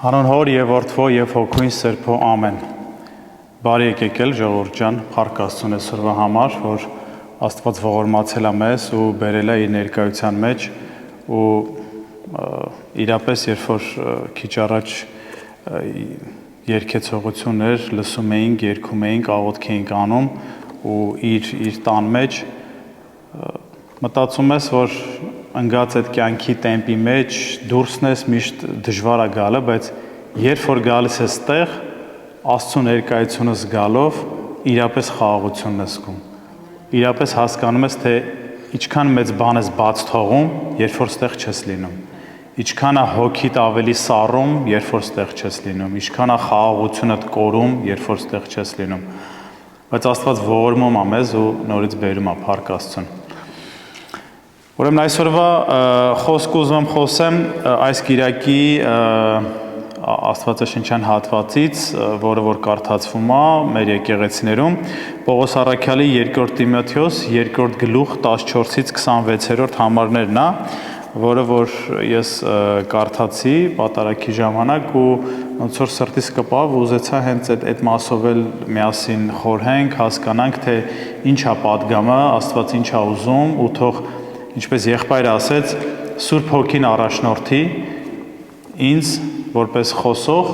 Հանուն Հոր եւ Որդվո եւ Հոգուն Սրբո ամեն։ Բարի եկել ժողովուրդ ջան, փառք Աստծուն այսօրվա համար, որ Աստված ողորմացել է մեզ ու բերել է իր ներկայության մեջ ու իրապես երբ որ քիչ առաջ երգեցողություններ լսում էինք, երգում էինք, աղոթք էինք անում ու իր տան մեջ մտածում ես, որ ընկած այդ կյանքի տեմպի մեջ դուրսն ես միշտ դժվար է գալը, բայց երբ որ գալիս ես տեղ, Աստծո ներկայությունը զգալով իրապես խաղաղությունն ես զգում։ Իրապես հասկանում ես, թե ինչքան մեծ բան ես բաց թողում, երբ որ ստեղ չես լինում։ Ինչքան է հոգիդ ավելի սառում, երբ որ ստեղ չես լինում։ Ինչքան է խաղաղությունդ կորում, երբ որ ստեղ չես լինում։ Բայց Աստված ողորմում է մեզ ու նորից բերում է փառք Աստծուն։ Ուրեմն այսօրվա խոսք ուզում եմ խոսեմ այս կիրակի Աստվածաշնչյան հատվածից, որը որ կարդացվում է մեր եկեղեցիներում, Պողոս առաքյալի 2 Տիմոթեոս 2 գլուխ 14-ից 26-րդ համարներն է, որը որ ես կարդացի պատարագի ժամանակ ու ոնց որ սրտիս կպավ ու ուզեցա հենց այդ մասով էլ միասին խորհենք, հասկանանք, թե ինչ է պատգամը, Աստված ինչ է ուզում ու թող ինչպես եղբայրը ասեց, Սուրբ Հոգին առաջնորդի ինձ որպես խոսող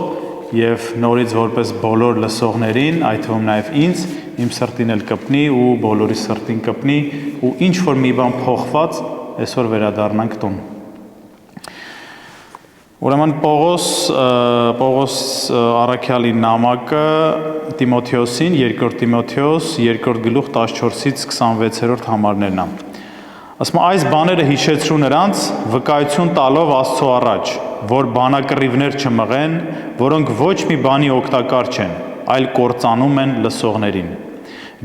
եւ նորից որպես բոլոր լսողներին, այդ թվում նաեւ ինձ, իմ սրտին էլ կպնի ու բոլորի սրտին կպնի ու ինչ որ մի բան փոխված այսօր վերադառնանք տուն։ Ուրեմն Պողոս առաքյալի նամակը Տիմոթեոսին 2 Տիմոթեոս 2 գլուխ 14-ից 26-րդ համարներն է։ Ասում այս բաները հիշեցրու նրանց, վկայություն տալով Աստծո առաջ, որ բանակռիվներ չմղեն, որոնք ոչ մի բանի օգտակար չեն, այլ կործանում են լսողներին։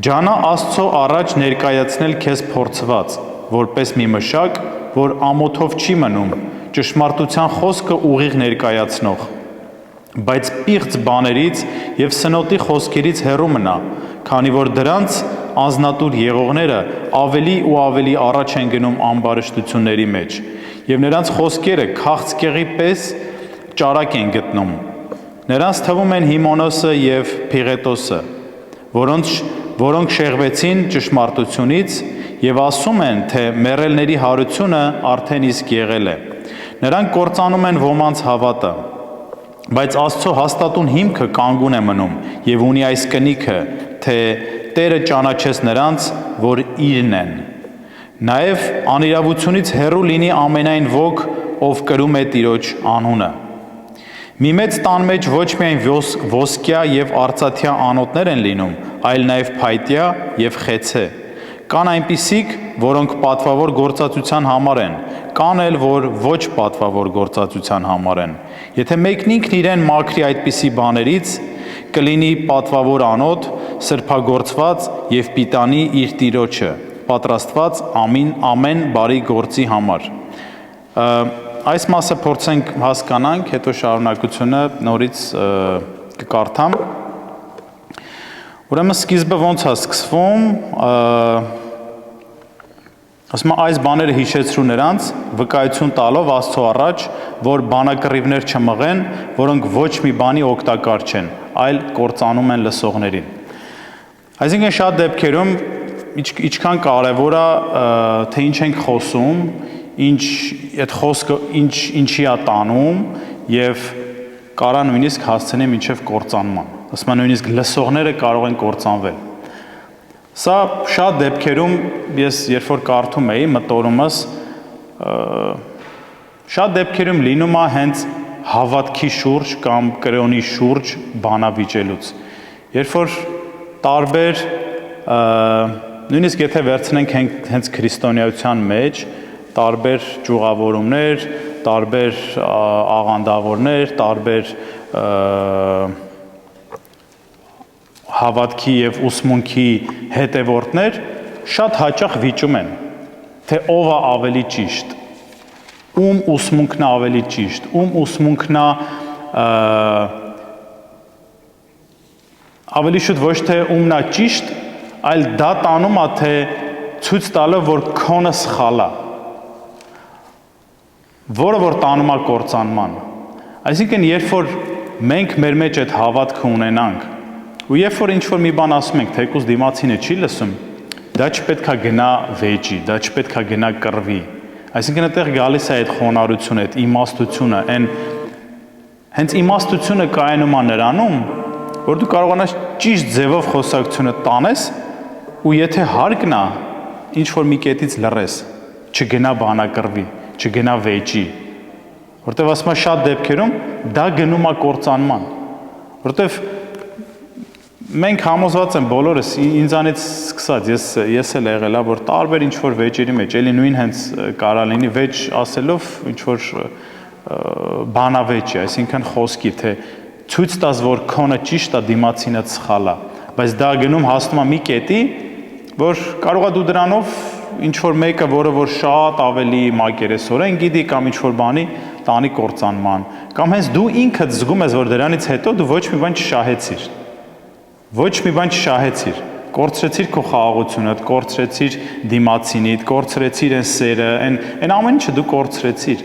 Ջանա Աստծո առաջ ներկայացնել քեզ փորձված, որպես մի մշակ, որ ամոթով չի մնում, ճշմարտության խոսքը ուղիղ ներկայացնող, բայց պիղծ բաներից եւ սնոտի խոսքերից հեռու մնա, քանի որ դրանց անznատուր եղողները ավելի ու ավելի առաջ են գնում ամբարշտությունների մեջ եւ նրանց խոսքերը քաղցկեղի պես ճարակ են գտնում։ Նրանց թվում են Հիմոնոսը եւ Փիղետոսը, որոնք շեղվեցին ճշմարտությունից եւ ասում են, թե մեռելների հարությունը արդեն իսկ եղել է։ Նրանք կործանում են ոմանց հավատը, բայց Աստծո հաստատուն հիմքը կանգուն է մնում եւ ունի այս կնիքը, թե Տերը ճանաչես նրանց, որ իրն են։ Նաև անիրավությունից հեռու լինի ամենայն ոք, ով կրում է Տիրոջ անունը։ Մի մեծ տան մեջ ոչ միայն ոսկյա եւ արծաթյա անոթներ են լինում, այլ նաև փայտյա եւ խեցե։ Կան այնպիսիք, որոնք պատվավոր գործածության համար են, կան էլ, որ ոչ պատվավոր գործածության համար են։ Եթե մեկն ինքն իրեն մաքրի այդպիսի բաներից, կլինի պատվավոր անոթ, սրբագործված եւ պիտանի իր Տիրոջը, պատրաստված ամեն բարի գործի համար։ Այս մասը փորձենք հասկանանք, հետո շարունակությունը նորից կկարդամ։ Ուրեմն սկիզբը ոնց է սկսվում, ասում է այս բաները հիշեցրու նրանց, վկայություն տալով Աստծո առաջ, որ բանակռիվներ չմղեն, որոնք ոչ մի բանի օգտակար չեն, այլ կործանում են լսողներին։ Այսինքն շատ դեպքերում ինչքան կարևոր է, թե ինչ ենք խոսում, այդ խոսքը ինչի է տանում եւ կարա նույնիսկ հասցնի մինչեւ կործանման։ Ասում են նույնիսկ լսողները կարող են կործանվել։ Սա շատ դեպքերում ես երբ որ կարդում էի մտորումս շատ դեպքերում լինում է հենց հավատքի շուրջ կամ կրոնի շուրջ բանավիճելուց։ Երբ որ տարբեր նույնիսկ եթե վերցնենք հենց քրիստոնեության մեջ տարբեր ճյուղավորումներ, տարբեր աղանդավորներ, տարբեր հավատքի եւ ուսմունքի հետևորդներ շատ հաճախ վիճում են, թե ով է ավելի ճիշտ, ում ուսմունքն է ավելի ճիշտ, ում ուսմունքն է ավելի շուտ ոչ թե ումն է ճիշտ, այլ դա տանում է, թե ցույց տալով, որ քոնը սխալ է, որը որ տանում է կործանման։ Այսինքն, երբ որ մենք մեր մեջ այդ հավատքը ունենանք, ու երբ որ ինչ-որ մի բան ասում ենք, թեկուզ դիմացինը չի լսում, դա չպետք է գնա վեճի, դա չպետք է գնա կռվի։ Այսինքն, այդտեղ գալիս է այդ խոնարհությունը, այդ իմաստությունը, այն հենց իմաստությունը կայանում է նրանում, որ դու կարողանաս ճիշտ ձևով խոսակցությունը տանես, ու եթե հարկն է, ինչ որ մի կետից լռես, չգնա բանակռվի, չգնա վեճի, որտեվ ասում եմ շատ դեպքերում դա գնում է կործանման, որտեվ մենք համոզված եմ բոլորս ինձանից սկսած, ես էլ եղել եմ, որ տարբեր ինչ որ վեճերի մեջ, էլի նույն հենց կարա լինի վեճ ասելով ինչ որ բանավեճի, այսինքն խոսքի, թե ցույց տաս, որ քոնը ճիշտ է, դիմացինը սխալ է, բայց դա գնում հասնում է մի կետի, որ կարող է դու դրանով ինչ որ մեկը, որը որ շատ ավելի մակերեսորեն գիտի կամ ինչ որ բանի տանի կործանման, կամ հենց դու ինքդ զգում ես, որ դրանից հետո դու ոչ մի բան չշահեցիր, ոչ մի բան չշահեցիր, կորցրեցիր քո խաղաղությունը, կորցրեցիր դիմացինիդ, կորցրեցիր այն սերը, այն ամեն ինչը դու կորցրեցիր,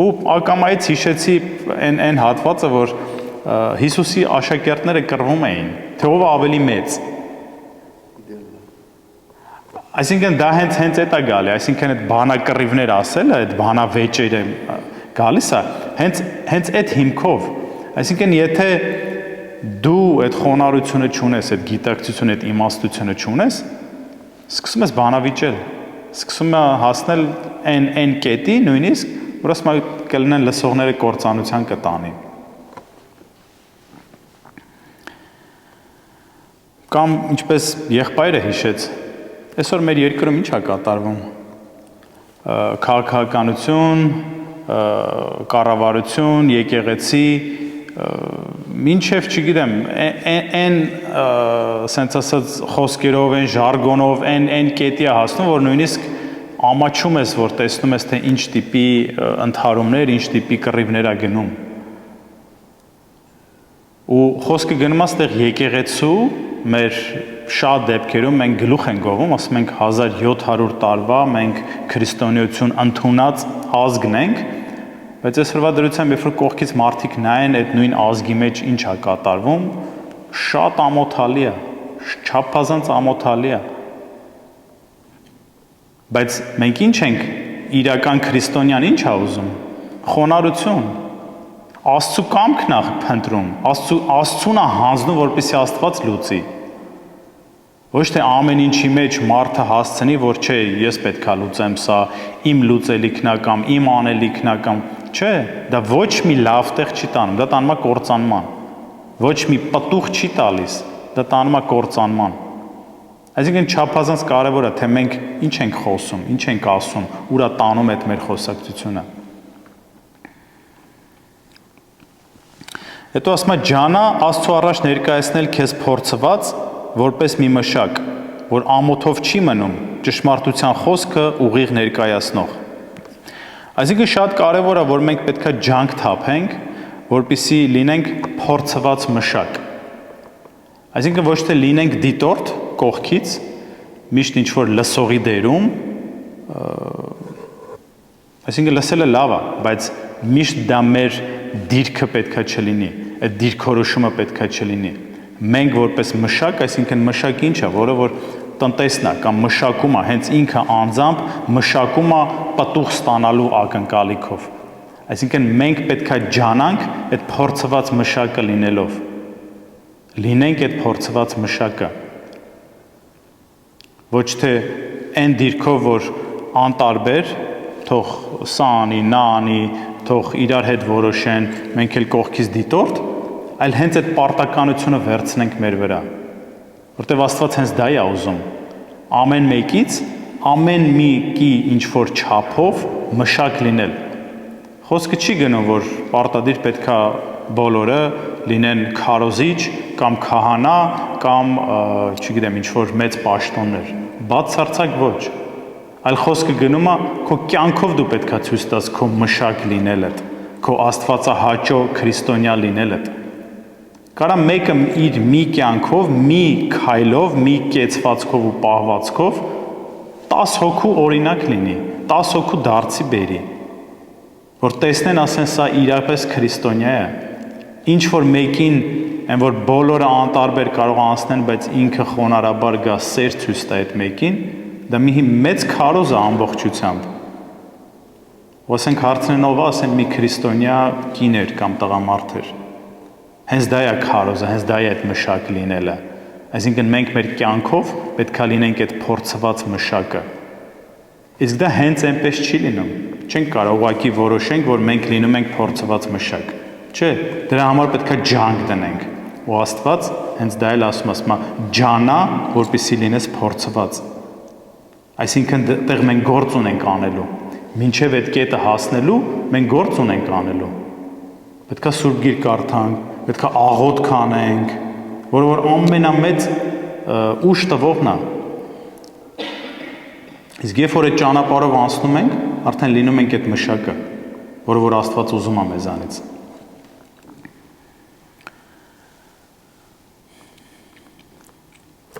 ու ակամայից հիշեցի այն հատվածը, որ Հիսուսի աշակերտները կռվում էին, թե ով ավելի մեծ, այսինքն դա հենց այդ է գալի, այսինքն այդ բանակռիվներ ասելը, այդ բանավեճերը գալիս է, հենց այդ հիմքով, այսինքն եթե դու այդ խոնարհությունը չունես, այդ գիտակցությունը, այդ իմաստությունը չունես, սկսում ես բանավիճել, սկսում է հասնել այն կետի նույնիսկ, որ ասում կլինեն լսողները կործանության կտանի։ Կամ ինչպես եղբայրը հիշեց, այսօր մեր երկրում ինչ է կատարվում, քաղաքականություն, կառավարություն, եկեղեցի, մինչև չգիտեմ, այն սենց ասած խոսքերով, այն ժարգոնով, այն կետի է հասնում, որ նույնիսկ ամաչում ես, որ տեսնում ես, թե ինչ տիպի ընդհարումներ, ինչ տիպի կռիվներ է գնում։ Ու խոսքը գնում է ստեղ եկեղեցու, մեր շատ դեպքերում մենք գլուխ ենք գովում, ասում ենք 1700 տարվա մենք քրիստոնեություն ընդունած ազգն ենք, բայց այսօրվա դրությամբ երբ որ կողքից մարդիկ նայեն այդ նույն ազգի մեջ ինչ է կատարվում, շատ ամոթալի է, չափազանց ամոթալի է։ Բայց մենք ինչ ենք, իրական քրիստոնյան ինչ է ուզում, խոնարհություն, Աստծու կամքն է փնտրում, Աստծուն է հանձնում, որպեսզի Աստված լուծի։ Ոչ թե ամեն ինչի մեջ մարդը հասցնի, որ չէ, ես պետք է լուծեմ սա, իմ լուծելիքն է կամ իմ անելիքն է կամ չէ, դա ոչ մի լավ տեղ չի տանում, դա տանում է կործանման։ Ոչ մի պտուղ չի տալիս, դա տանում է կործանման։ Այսինքն չափազանց կարևոր է, թե մենք ինչ ենք խոսում, ինչ ենք ասում, ուր է տանում այդ մեր խոսակցությունը։ Հետո ասում է ջանա Աստծո առաջ ներկայացնել քեզ փորձված, որպես մի մշակ, որ ամոթով չի մնում, ճշմարտության խոսքը ուղիղ ներկայացնող։ Այսինքն շատ կարևոր է, որ մենք պետք է ջանք թափենք, որպեսզի լինենք փորձված մշակ։ Այսինքն ոչ թե լինենք դիտորդ կողքից, միշտ ինչ որ լսողի դերում, այսինքն լսելը լավ է, բայց միշտ դա մեր դիրքը պետք է չլինի, այդ դիրքորոշումը պետք է չլինի։ Մենք որպես մշակ, այսինքն մշակ ինչ է, որը որ տնտեսն է կամ մշակում է, հենց ինքը անձամբ մշակում է պտուղ ստանալու ակնկալիքով։ Այսինքն մենք պետք է ջանանք այդ փորձված մշակը լինելով։ Լինենք այդ փորձված մշակը։ Ոչ թե այն դիրքով, որ անտարբեր, թող սա անի, նա անի, թող իրար հետ որոշեն, մենք էլ կողքից դիտորդ, այլ հենց այդ պարտականությունը վերցնենք մեր վրա, որտեվ Աստված հենց դա է ուզում, ամեն մեկից, ամեն մեկի ինչ-որ չափով մշակ լինել, խոսքը չի գնում, որ պարտադիր պետք է բոլորը լինեն քարոզիչ կամ քահանա կամ, չգիտեմ, ինչ-որ մեծ պաշտոններ, բացարձակ ոչ, այլ խոսքը գնում է, քո կյանքով դու պետք է ցույց տաս քո մշակ լինելդ, քո աստվածահաճո քրիստոնյա լինելդ։ Կարա մեկը իր մի կյանքով, մի քայլով, մի կեցվածքով ու պահվածքով 10 հոգու օրինակ լինի, 10 հոգու դարձի բերի։ որ տեսնեն, ասեն, սա իրապես քրիստոնյա է։ Ինչ որ մեկին, այն որ բոլորը անտարբեր կարող անցնեն, բայց ինքը խոնարհաբար գա սեր ցույց տա այդ մեկին, դա մի մեծ քարոզ է ամբողջությամբ։ Ասենք հարցնեն ով է, ասեն մի քրիստոնյա կին էր կամ տղամարդ էր։ Հենց դա է քարոզը, հենց դա է այդ մշակ լինելը։ Այսինքն մենք մեր կյանքով պետքա լինենք այդ փորձված մշակը։ Իսկ դա հենց այնպես չի լինում։ Չենք կարող ուղղակի որոշենք, որ մենք լինում ենք փորձված մշակ։ Չէ, դրա համար պետքա ջանք դնենք։ Ու Աստված հենց դա էլ ասում է, ջանա, որպեսզի լինես փորձված։ Այսինքն դեռ մենք գործ ունենք անելու։ Մինչև այդ կետը հասնելու մենք գործ ունենք անելու։ Պետքա Սուրբ Գիրք կարդանք, պետքա աղոթք անենք, որը որ ամենամեծ ուժ տվողն է։ Իսկ երբ որ այդ ճանապարհով անցնում ենք, արդեն լինում ենք այդ մշակը, որը որ Աստված ուզում է մեզանից։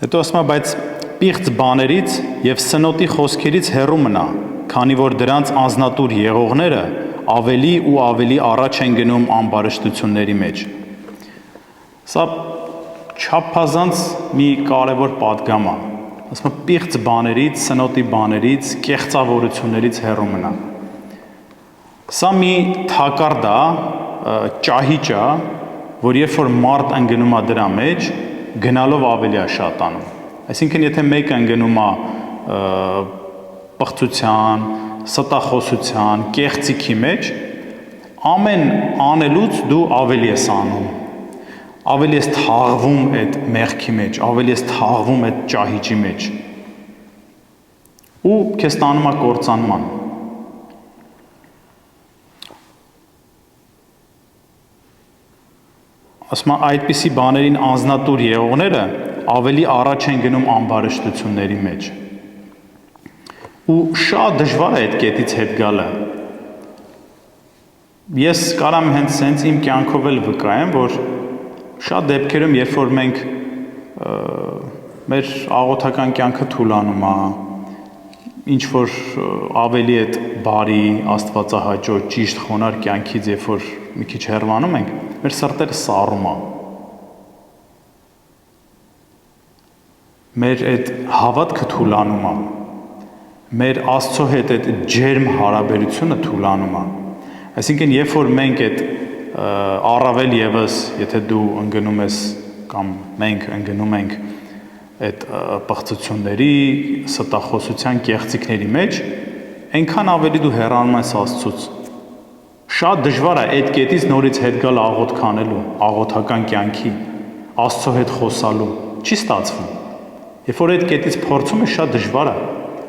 Հետո ասում է, բայց պիղծ բաներից եւ սնոտի խոսքերից հեռու մնա, քանի որ դրանց անznատուր եղողները ավելի ու ավելի առաջ են գնում ամբարշտությունների մեջ։ Սա չափազանց մի կարևոր պատգամ է։ Ասում է պիղծ բաներից, սնոտի բաներից, կեղծավորություններից հեռու մնա։ Սա մի թակարդ է, ճահիճ է, որ երբ որ մարդ ընկնում է դրա մեջ, գնալով ավելի է շատանում։ Այսինքն եթե մեկը ընկնում է պղծության, ստախոսության, կեղծիքի մեջ, ամեն անելուց դու ավելի ես անում, ավելի ես թաղվում այդ մեղքի մեջ, ավելի ես թաղվում այդ ճահիճի մեջ ու քեզ տանում է կործանման։ Ասում է այդպիսի բաներին անznատուր եղողները ավելի առաջ են գնում ամբարշտությունների մեջ։ Ու շատ դժվար է այդ կետից հետ գալը։ Ես կարամ հենց սենց իմ կյանքով էլ վկայեմ, որ շատ դեպքերում, երբ որ մենք մեր աղոթական կյանքը թուլանում է, ինչ որ ավելի այդ բարի, աստվածահաճո, ճիշտ խոնար կյանքից, երբ որ մի քիչ հեռանում ենք, մեր սրտերը սառում է։ Մեր այդ հավատքը թուլանում է։ Մեր Աստծո հետ այդ ջերմ հարաբերությունը թուլանում է։ Այսինքն, երբ որ մենք այդ առավել եւս, եթե դու ընկնում ես կամ մենք ընկնում ենք այդ պղծությունների, ստախոսության, կեղծիքների մեջ, այնքան ավելի դու հեռանում ես Աստծուց։ Շատ դժվար է այդ կետից նորից հետ գալ աղոթք անելու, աղոթական կյանքի, Աստծո հետ խոսալու, չի ստացվում։ Երբ որ այդ կետից փորձում ես, շատ դժվար է։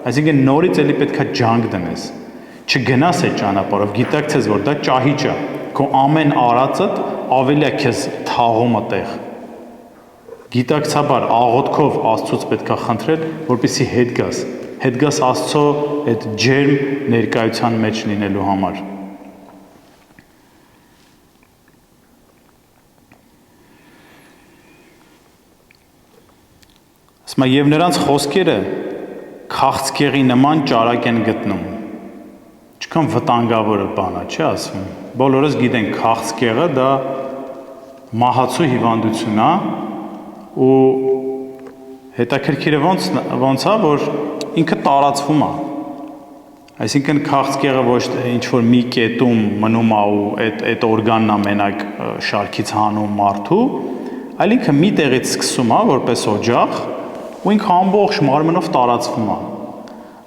Այսինքն նորից էլի պետքա ջանք դնես։ Չգնաս այդ ճանապարհով, գիտակցես, որ դա ճահիճ է, քո ամեն արածդ ավելի է քեզ թաղում այդտեղ։ Գիտակցաբար աղոթքով Աստծուց պետքա խնդրել, որպեսզի հետ գաս Աստծո այդ ջերմ ներկայության մեջ լինելու համար։ Ասում է, եւ նրանց խոսքերը քաղցկեղի նման ճարակ են գտնում։ Ինչքան վտանգավոր բան է, չէ՞ ասվում։ Բոլորս գիտենք, քաղցկեղը դա մահացու հիվանդություն է ու հետաքրքիրը ոնց է, որ ինքը տարածվում է։ Այսինքն քաղցկեղը ոչ թե ինչ որ մի կետում մնում է ու այդ օրգանն է մենակ շարքից հանում մարդու, այլ ինքը մի տեղից սկսում է որպես օջախ ու ինքը ամբողջ մարմնով տարածվում է։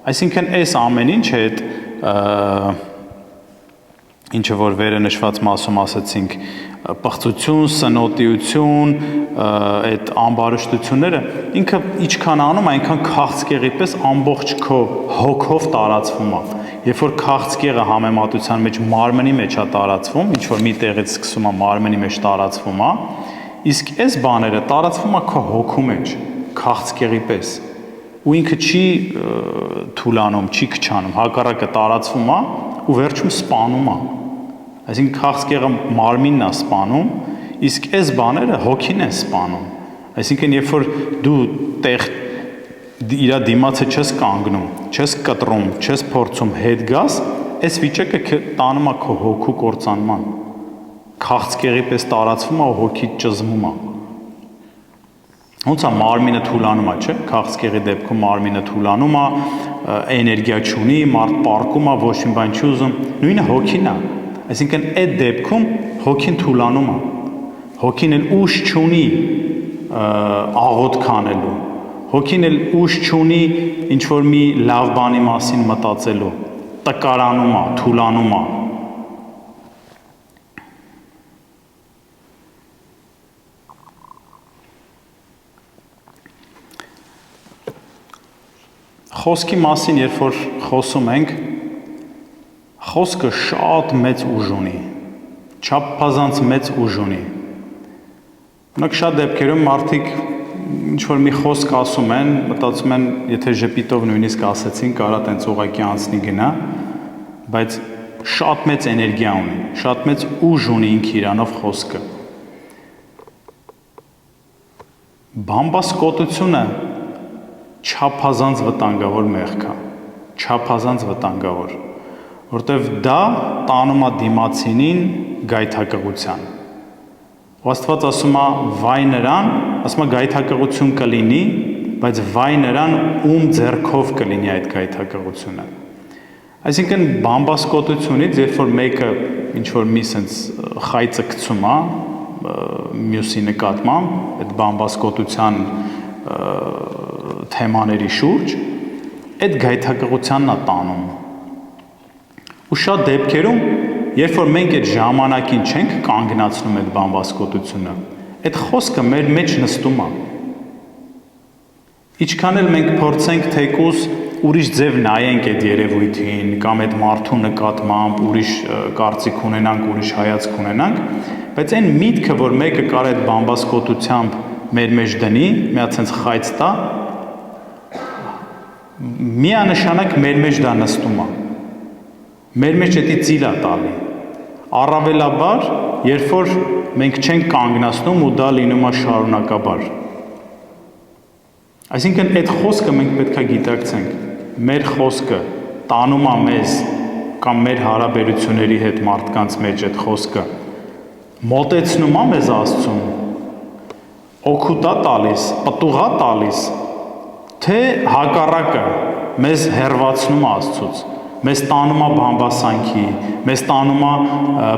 Այսինքն այս ամեն ինչ է այդ ինչը որ վերը նշված մասում ասացինք, պղծություն, սնոտիություն, այդ ամբարշտությունները, ինքը ինչքան անում, այնքան քաղցկեղի պես ամբողջ քո հոգով տարածվում է։ Երբ որ քաղցկեղը համեմատության մեջ մարմնի մեջ է տարածվում, ինչ որ մի տեղից սկսում է մարմնի մեջ տարածվում է, իսկ այս բաները տարածվում է քո հոգու մեջ, քաղցկեղի պես։ Ու ինքը չի թուլանում, չի քչանում, հակառակը տարածվում է ու վերջում սպանում է։ Այսինքն քաղցկեղը մարմինն է սպանում, իսկ այս բաները հոգին են սպանում։ Այսինքն երբ որ դու տեղ իր դիմացը չես կանգնում, չես կտրում, չես փորձում հետ գաս, այս վիճակը տանում է քո հոգու կործանման, քաղցկեղի պես տարածվում է ու հոգիդ ճզմում է։ Ոնց է մարմինը թուլանում է, չէ՞, քաղցկեղի դեպքում մարմինը թուլանում է, էներգիա չունի, մարդ պառկում է, ոչ մի բան չի ուզում, նույնը հոգին է, այսինքն այդ դեպքում հոգին թուլանում է, հոգին էլ ուժ չունի աղոթք անելու, հոգին էլ ուժ չունի ինչ որ մի լավ բանի մասին մտածելու, տկարանում է, թուլանում է։ Խոսքի մասին, երբ որ խոսում ենք, խոսքը շատ մեծ ուժ ունի, չափազանց մեծ ուժ ունի։ Օրինակ շատ դեպքերում մարդիկ ինչ-որ մի խոսք ասում են, մտածում են, եթե ժպիտով նույնիսկ ասեցին, կարա տենց ուղղակի անցնի գնա, բայց շատ մեծ էներգիա ունի, շատ մեծ ուժ ունի ինքը իրանով խոսքը։ Բամբասկոտությունը չափազանց վտանգավոր մեղք է, չափազանց վտանգավոր, որտեվ դա տանում է դիմացինին գայթակղության։ Ու Աստված ասում է վայ նրան, ասում է գայթակղություն կլինի, բայց վայ նրան ում ձեռքով կլինի այդ գայթակղությունը։ Այսինքն բամբասկոտությունից, երբ որ մեկը ինչ որ մի sense խայծը գցում է մյուսի նկատմամբ, այդ բամբասկոտության թեմաների շուրջ, այդ գայթակղությանն է տանում։ Ու շատ դեպքերում, երբ որ մենք այդ ժամանակին չենք կանգնացնում այդ բամբասկոտությունը, այդ խոսքը մեր մեջ նստում է։ Ինչքան էլ մենք փորձենք թեկուզ ուրիշ ձև նայենք այդ երևույթին կամ այդ մարդու նկատմամբ ուրիշ կարծիք ունենանք, ուրիշ հայացք ունենանք, բայց այն միտքը, որ մեկը կար այդ բամբասկոտությամբ մեր մեջ դնի, մի հատ sense խայծ տա, միանշանակ մեր մեջ դա նստում է։ Մեր մեջ դա ծիլ է տալի։ Առավելաբար, երբ որ մենք չենք կանգնացնում ու դա լինում է շարունակաբար։ Այսինքն այդ խոսքը մենք պետք է գիտակցենք։ Մեր խոսքը տանում է մեզ կամ մեր հարաբերությունների հետ մարդկանց մեջ այդ խոսքը մոտեցնում է մեզ Աստծուն, օգուտ է տալիս, պտուղ է տալիս, թե հակառակը մեզ հեռացնում է Աստծուց, մեզ տանում է բամբասանքի, մեզ տանում է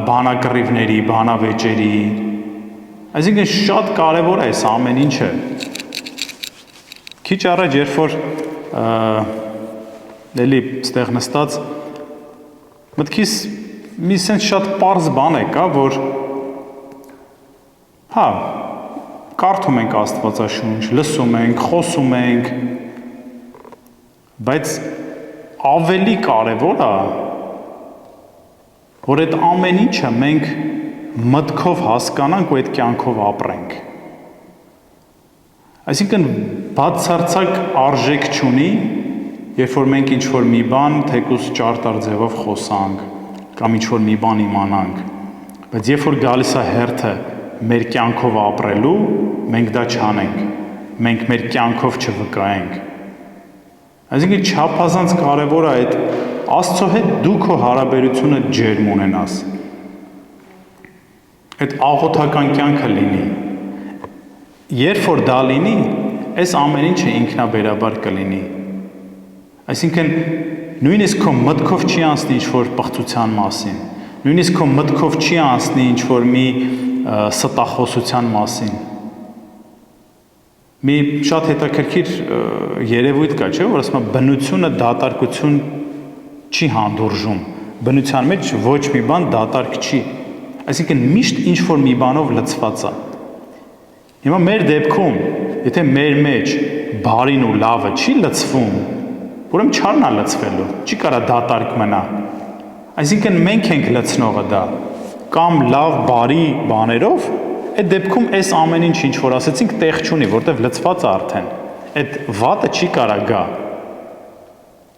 բանակռիվների, բանավեճերի։ Այսինքն շատ կարևոր է այս ամեն ինչը։ Քիչ առաջ, երբ որ էլի ստեղ նստած մտքիս մի sense շատ պարզ բան եկա, որ հա, կարդում ենք Աստվածաշունչ, լսում ենք, խոսում ենք, բայց ավելի կարևոր է, որ այդ ամեն ինչը մենք մտքով հասկանանք ու այդ կյանքով ապրենք։ Այսինքն բացարձակ արժեք չունի, երբ որ մենք ինչ-որ մի բան թեկուզ ճարտար ձևով խոսանք կամ ինչ-որ մի բան իմանանք, բայց երբ որ գալիս է հերթը մեր կյանքով ապրելու, մենք դա չանենք, մենք մեր կյանքով չվկայենք։ Այսինքն չափազանց կարևոր է այդ Աստծո հետ դու քո հարաբերությունը ջերմ ունենաս։ Այդ աղոթական կյանքը լինի։ Երբ որ դա լինի, այս ամեն ինչը ինքնաբերաբար կլինի։ Այսինքն նույնիսկ քո մտքով չի անցնի ինչ-որ պղծության մասին, նույնիսկ քո մտքով չի անցնի ինչ-որ մի ստախոսության մասին։ Մի շատ հետաքրքիր երևույթ կա, չէ՞, որ ասում է բնությունը դատարկություն չի հանդուրժում։ Բնության մեջ ոչ մի բան դատարկ չի։ Այսինքն միշտ ինչ-որ մի բանով լցված է։ Հիմա մեր դեպքում, եթե մեր մեջ բարին ու լավը չի լցվում, ուրեմն չարն է լցվելու, չի կարա դատարկ մնա։ Այսինքն մենք ենք լցնողը դա, կամ լավ բարի բաներով, այդ դեպքում այս ամեն ինչ ինչ որ ասեցինք տեղ չունի, որտեվ լցված է արդեն։ Այդ վատը չի կարա գա։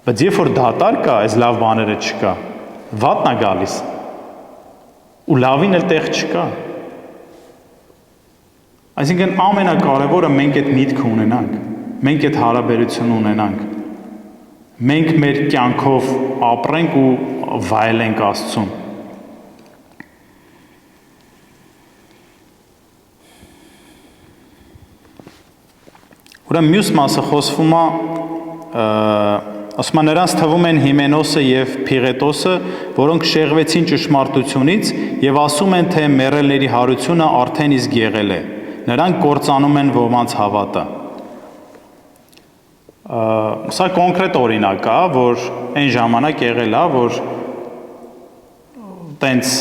Բայց երբ որ դատարկ կա, այս լավ բաները չկա, վատն է գալիս։ Ու լավին էլ տեղ չկա։ Այսինքն ամենակարևորը մենք այդ միտքը ունենանք, մենք այդ հարաբերություն ունենանք։ մենք մեր կյանքով ապրենք ու վայելենք Աստծուն։ Ուրեմն մյուս մասը խոսվում է ասում է նրանց թվում են Հիմենոսը եւ Փիղետոսը, որոնք շեղվեցին ճշմարտությունից եւ ասում են, թե մեռելների հարությունը արդեն իսկ եղել է։ Նրանք կործանում են ոմանց հավատը։ Սա կոնկրետ օրինակ է, որ այն ժամանակ եղել է, որ տենց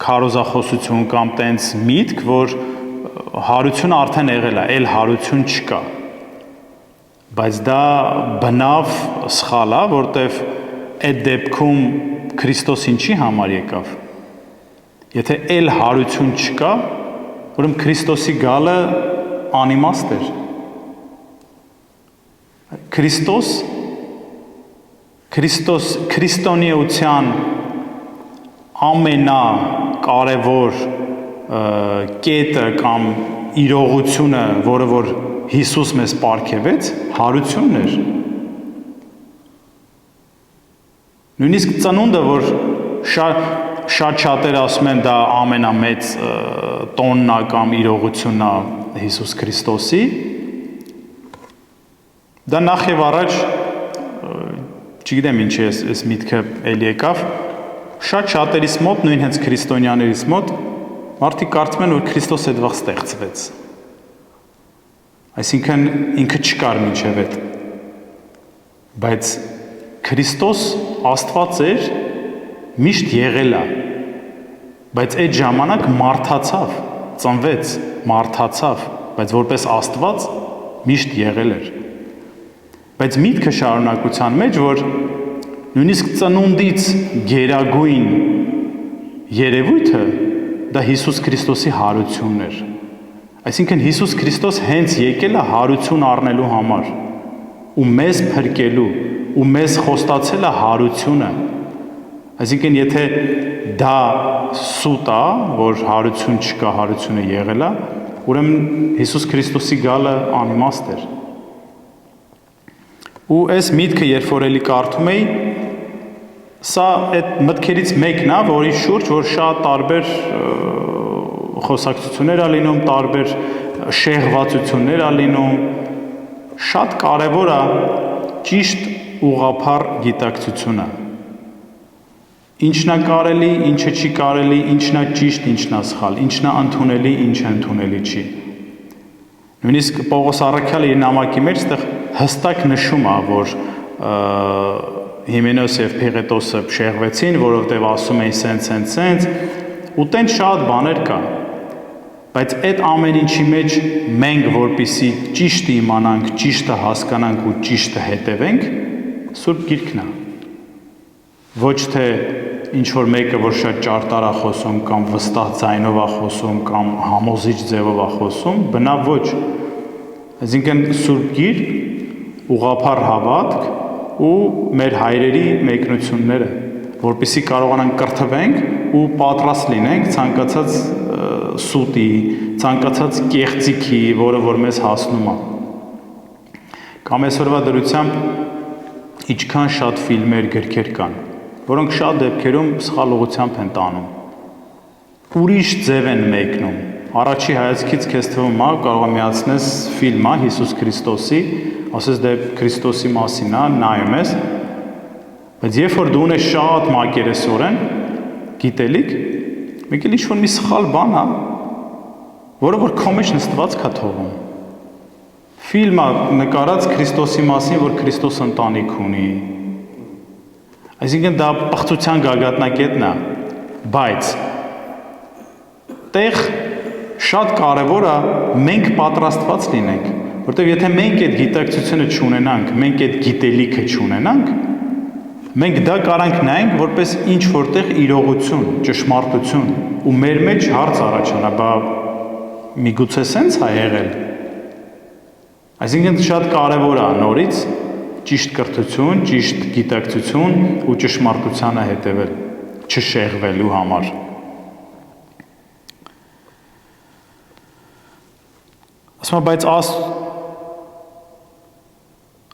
քարոզախոսություն կամ տենց միտք, որ հարությունը արդեն եղել է, այլ հարություն չկա։ Բայց դա բնավ սխալ է, որտեվ այդ դեպքում Քրիստոս ինչի համար եկավ։ Եթե այլ հարություն չկա, ուրեմն Քրիստոսի գալը անիմաստ էր։ Քրիստոնեության ամենակարևոր կետը կամ իրողությունը, որը որ Հիսուս մեզ պարգևեց, հարությունն էր։ Նույնիսկ ծնունդը, որ շատ շատեր ասում են դա ամենամեծ տոնն է կամ իրողությունն է Հիսուս Քրիստոսի, դա նախ եւ առաջ, չգիտեմ ինչի այս միտքը էլի եկավ, շատ շատերիս մոտ, նույն հենց քրիստոնյաներիս մոտ, մարդիկ կարծում են, որ Քրիստոս այդ վաղ ստեղծվեց։ Այսինքն ինքը չկար մինչև այդ։ Բայց Քրիստոս Աստված էր, միշտ եղել է։ Բայց այդ ժամանակ մարդացավ, ծնվեց, մարդացավ, բայց որպես Աստված միշտ եղել էր։ Բայց միտքը շարունակության մեջ, որ նույնիսկ ծնունդից գերագույն երևույթը դա Հիսուս Քրիստոսի հարությունն էր։ Այսինքն Հիսուս Քրիստոս հենց եկել է հարություն առնելու համար ու մեզ փրկելու ու մեզ խոստացել է հարությունը։ Այսինքն եթե դա սուտ է, որ հարություն չկա, հարությունը եղել է, ուրեմն Հիսուս Քրիստոսի գալը անիմաստ էր։ Ու այս միտքը երբ որ էլի կարդում էի, սա այդ մտքերից մեկն է, որի շուրջ որ շատ տարբեր խոսակցություններ ա լինում, տարբեր շեղվածություններ ա լինում, շատ կարևոր է ճիշտ ուղղափառ գիտակցությունը։ Ինչն է կարելի, ինչը չի կարելի, ինչն է ճիշտ, ինչն է սխալ, ինչն է ընդունելի, ինչը ընդունելի չի։ Նույնիսկ Պողոս առաքյալը իր նամակի մեջ այդտեղ հստակ նշում է, որ Հիմենոս եւ Փիղետոսը շեղվեցին, որովհետեւ ասում էին սենց, ու տենց շատ բաներ կա։ Բայց այդ ամեն ինչի մեջ մենք որպեսի ճիշտը իմանանք, ճիշտը հասկանանք ու ճիշտը հետևենք, Սուրբ Գիրքն է։ Ոչ թե ինչ որ մեկը, որ շատ ճարտար է խոսում կամ վստահ ձայնով է խոսում կամ համոզիչ ձևով է խոսում, բնավ ոչ։ Այսինքն Սուրբ Գիրք, ուղղափառ հավատք ու մեր հայրերի մեկնությունները, որպեսզի կարողանանք կրթվենք ու պատրաստ լինենք ցանկացած սուտի, ցանկացած կեղծիքի, որը որ մեզ հասնում է։ Կամ այսօրվա դրությամբ ինչքան շատ ֆիլմեր, գրքեր կան, որոնք շատ դեպքերում սխալ ուղղությամբ են տանում։ Ուրիշ ձև են մեկնում։ Առաջի հայացքից քեզ թվում է, կարող է միացնես ֆիլմը Հիսուս Քրիստոսի, ասես դե Քրիստոսի մասին է, նայում ես, բայց երբ որ դու ունես շատ մակերեսորեն գիտելիք, մեկ էլ ինչ-որ մի սխալ բան է, որը որ քո մեջ նստված կա թողում։ Ֆիլմը նկարած Քրիստոսի մասին, որ Քրիստոս ընտանիք ունի։ Այսինքն դա պղծության գագաթնակետն է, բայց տեղ շատ կարևոր է մենք պատրաստված լինենք, որտեղ եթե մենք այդ գիտակցությունը չունենանք, մենք այդ գիտելիքը չունենանք, մենք դա կարանք նայենք որպես ինչ որտեղ իրողություն, ճշմարտություն, ու մեր մեջ հարց առաջանա, բա միգուցե սենց է եղել։ Այսինքն շատ կարևոր է նորից ճիշտ կրթություն, ճիշտ գիտակցություն ու ճշմարտությանը հետևել, չշեղվելու համար։ Ասում եմ, բայց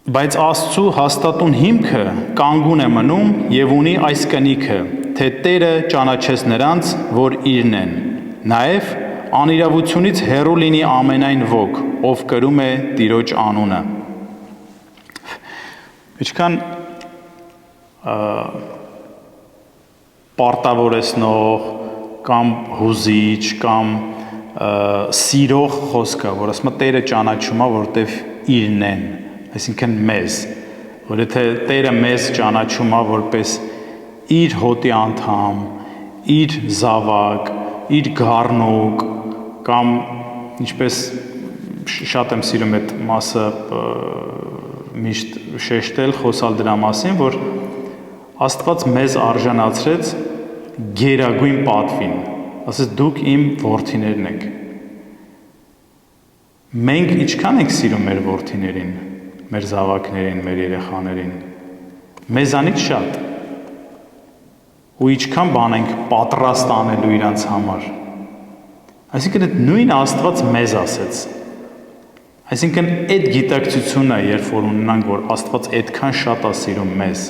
Բայց Աստծու հաստատուն հիմքը կանգուն է մնում եւ ունի այս կնիքը, թե Տերը ճանաչես նրանց, որ իրն են, նաեւ անիրավությունից հեռու լինի ամենայն ոք, ով կրում է Տիրոջ անունը։ Ինչքան պարտավորեցնող կամ հուզիչ կամ սիրող խոսքը, որ ասում է Տերը ճանաչում է, որտեվ իրն են, այսինքն մեզ, որ եթե Տերը մեզ ճանաչում է որպես իր հոտի անդամ, իր զավակ, իր գառնուկ կամ ինչպես շատ եմ սիրում այդ մասը միշտ շեշտել, խոսալ դրա մասին, որ Աստված մեզ արժանացրեց գերագույն պատվին, ասես դուք իմ որդիներն եք։ Մենք ինչքան ենք սիրում մեր որդիներին, մեր զավակներին, մեր երեխաներին, մեզանից շատ։ Ու ինչքան բան ենք պատրաստ անելու իրանց համար։ Այսինքն այդ նույն Աստված մեզ ասեց։ Այսինքն այդ գիտակցությունը, երբ որ ունենանք, որ Աստված այդքան շատ է սիրում մեզ,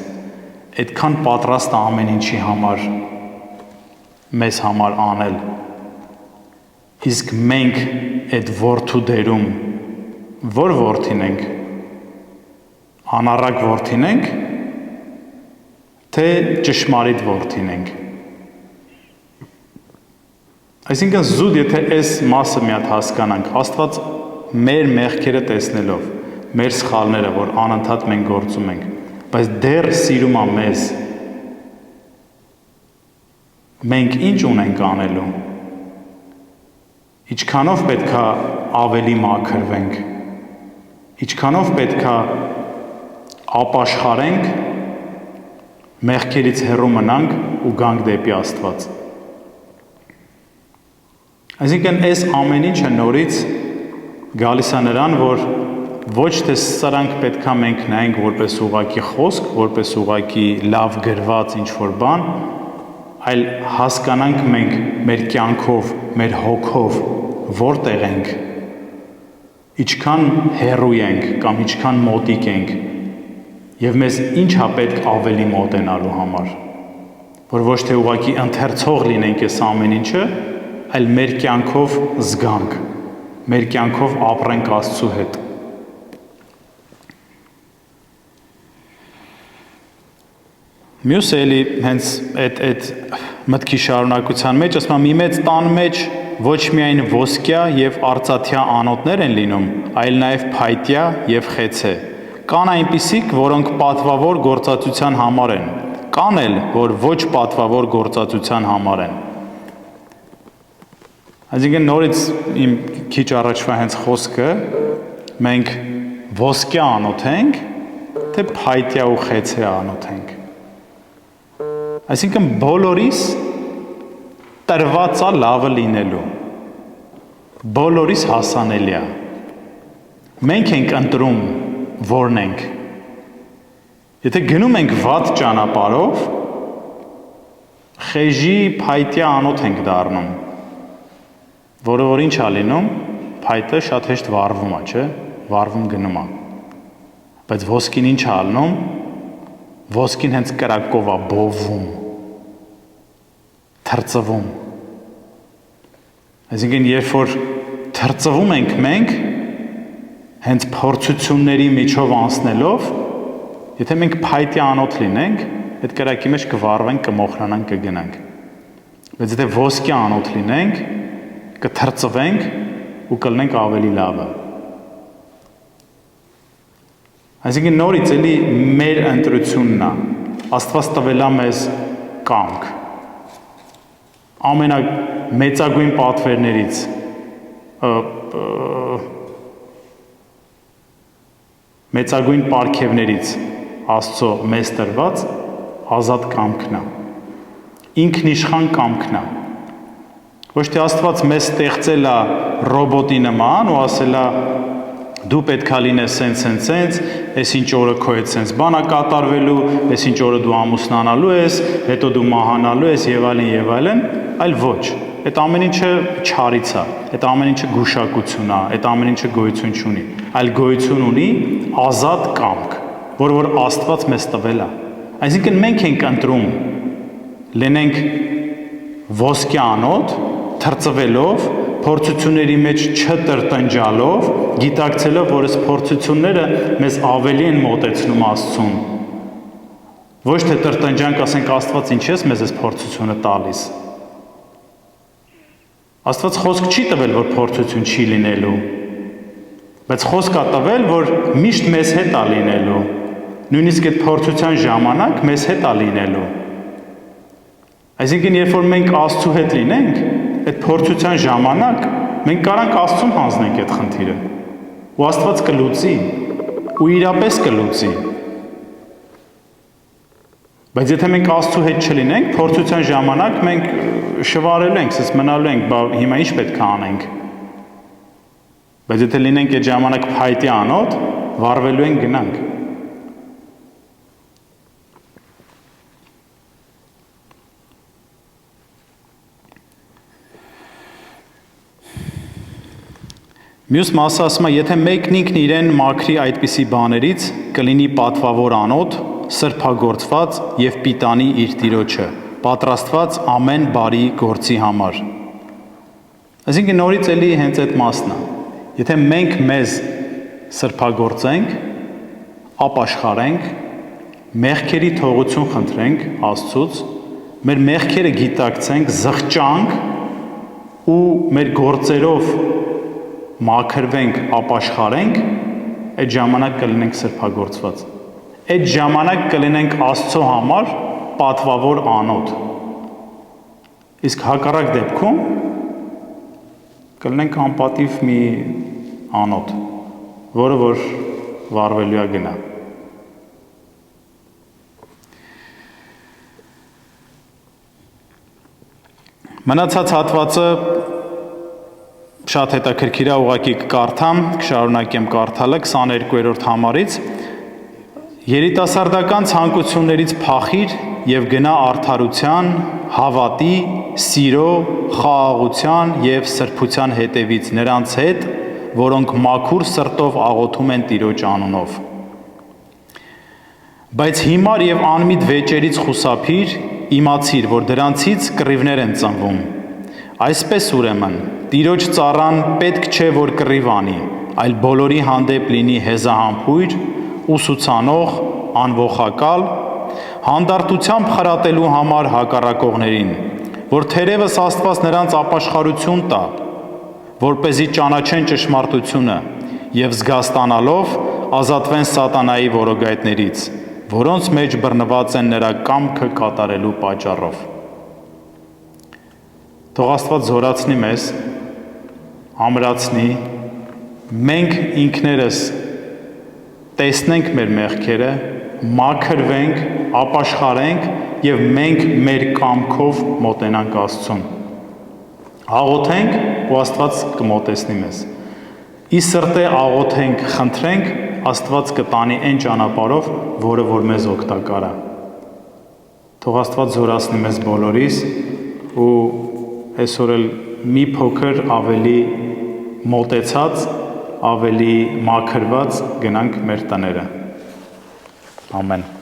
այդքան պատրաստ է ամեն ինչի համար մեզ համար անել, իսկ մենք այդ որդու դերում որ որդին ենք, անառակ որդին ենք, թե ճշմարիտ որդին ենք։ Այսինքն զուտ, եթե այս մասը մի հատ հասկանանք, Աստված մեր մեղքերը տեսնելով, մեր սխալները, որ անընդհատ մենք գործում ենք, բայց դեռ սիրում է մեզ, մենք ինչ ունենք անելու, ինչքանով պետք է ավելի մաքրվենք, ինչքանով պետք է ապաշխարենք, մեղքերից հեռու մնանք ու գանք դեպի Աստված։ Այսինքն այս ամեն ինչը նորից գալիս է նրան, որ ոչ թե սրանք պետք է մենք նայենք որպես ուղղակի խոսք, որպես ուղղակի լավ գրված ինչ-որ բան, այլ հասկանանք մենք մեր կյանքով, մեր հոգով որտեղ ենք, ինչքան հեռու ենք կամ ինչքան մոտիկ ենք եւ մեզ ինչ է պետք ավելի մոտենալու համար, որ ոչ թե ուղղակի ընթերցող լինենք այս ամեն ինչը, այլ մեր կյանքով զգանք, մեր կյանքով ապրենք Աստծու հետ։ Մյուս էլի հենց այդ մտքի շարունակության մեջ ասում եմ մի մեծ տան մեջ ոչ միայն ոսկյա եւ արծաթյա անոթներ են լինում, այլ նաեւ փայտյա եւ խեցե։ Կան այնպիսիք, որոնք պատվավոր գործածության համար են, կան էլ, որ ոչ պատվավոր գործածության համար են։ Այսինքն նորից իմ քիչ առաջվա հենց խոսքը մենք ոսկյա անոթ ենք, թե փայտյա ու խեցե անոթ ենք։ Այսինքն բոլորիս տրված է լավը լինելու, բոլորիս հասանելի է։ Մենք ենք ընտրում որն ենք։ Եթե գնում ենք վատ ճանապարհով, խեժի փայտյա անոթ ենք դառնում, որը որ ինչ է լինում, փայտը շատ հեշտ վառվում է, չէ՞, վառվում գնում է։ Բայց ոսկին ինչ է ալնում, ոսկին հենց կրակով է բովում, թրծվում։ Այսինքն երբ որ թրծվում ենք մենք, հենց փորձությունների միջով անցնելով, եթե մենք փայտյա անոթ լինենք, այդ կրակի մեջ կվառվենք, կմոխրանանք, կգնանք։ Բայց եթե ոսկյա անոթ լինենք, կթրծվենք ու կլնենք ավելի լավը։ Այսինքն նորից էլի մեր ընտրությունն է, Աստված տվել է մեզ կամք։ Ամենամեծագույն պատվերներից մեծագույն պարգևներից Աստծո մեզ տրված ազատ կամքն է։ Ինքնիշխան կամքն է։ Ոչ թե Աստված մեզ ստեղծել է ռոբոտի նման ու ասել է դու պետք է լինես սենց, այս ինչ օրը քո հետ սենց բան է կատարվելու, այս ինչ օրը դու ամուսնանալու ես, հետո դու մահանալու ես եւ այլն, այլ ոչ։ այդ ամեն ինչը չարից է, այդ ամեն ինչը գուշակություն է, այդ ամեն ինչը գոյություն չունի, այլ գոյություն ունի ազատ կամք, որ Աստված մեզ տվել է։ Այսինքն մենք ենք ընտրում լինենք ոսկե անոթ, թրծվելով, փորձությունների մեջ չտրտնջալով, գիտակցելով, որ այս փորձությունները մեզ ավելի են մոտեցնում Աստծուն։ Ոչ թե տրտնջանք, ասենք Աստված ինչ ես մեզ այս փորձությունը տալիս։ Աստված խոսք չի տվել, որ փորձություն չի լինելու, բայց խոսք է տվել, որ միշտ մեզ հետ է լինելու, նույնիսկ այդ փորձության ժամանակ մեզ հետ է լինելու։ Այսինքն, երբ որ մենք Աստծու հետ լինենք, այդ փորձության ժամանակ մենք կարանք Աստծուն հանձնենք այդ խնդիրը, ու Աստված կլուծի, ու իրապես կլուծի։ Բայց եթե մենք Աստծու հետ չլինենք, փորձության ժամանակ մենք շվարելու ենք, ասես մնալու ենք, բա հիմա ինչ պետք է անենք։ Բայց եթե լինենք այդ ժամանակ փայտի անոթ, վառվելու ենք գնանք։ Մյուս մասը ասում է, եթե մեկն ինքն իրեն մաքրի այդպիսի բաներից, կլինի պատվավոր անոթ, սրբագործված եւ պիտանի իր տիրոջը, պատրաստված ամեն բարի գործի համար։ Այսինքն նորից էլի հենց այդ մասն է։ Եթե մենք մեզ սրբագործենք, ապաշխարենք, մեղքերի թողություն խնդրենք Աստծուց, մեր մեղքերը գիտակցենք, զղջանք ու մեր գործերով մաքրվենք, ապաշխարենք, այդ ժամանակ կլինենք սրբագործված։ Այդ ժամանակ կլինենք Աստծո համար պատվավոր անոթ։ Իսկ հակառակ դեպքում կլինենք անպատիվ մի անոթ, որը որ վառվելու է գնա։ Մնացած հատվածը շատ հետաքրքիր է, ուղղակի կկարդամ, կշարունակեմ կարդալը 22-րդ համարից։ Երիտասարդական ցանկություններից փախիր եւ գնա արդարության, հավատի, սիրո, խաղաղության եւ սրբության հետևից նրանց հետ, որոնք մաքուր սրտով աղոթում են Տիրոջ անունով։ Բայց հիմար եւ անմիտ վեճերից խուսափիր, իմացիր, որ դրանցից կռիվներ են ծնվում։ Այսպես ուրեմն, Տիրոջ ծառան պետք չէ, որ կռիվ անի, այլ բոլորի հանդեպ լինի հեզահամբույր, ուսուցանող, անողակալ, հանդարտությամբ խրատելու համար հակառակողներին, որ թերևս Աստված նրանց ապաշխարություն տա, որպեսզի ճանաչեն ճշմարտությունը եւ զգաստանալով ազատվեն սատանայի որոգայթներից, որոնց մեջ բռնված են նրա կամքը կատարելու պատճառով։ Թող Աստված զորացնի մեզ, ամրացնի, մենք ինքներս տեսնենք մեր մեղքերը, մաքրվենք, ապաշխարենք եւ մենք մեր կամքով մոտենանք Աստծուն։ Աղոթենք ու Աստված կմոտեցնի մեզ։ Ի սրտե աղոթենք, խնդրենք, Աստված կտանի այն ճանապարհով, որը որ մեզ օգտակար է։ Թող Աստված զորացնի մեզ բոլորիս ու այսօր էլ մի փոքր ավելի մոտեցած, ավելի մաքրված գնանք մեր տները։ Ամեն։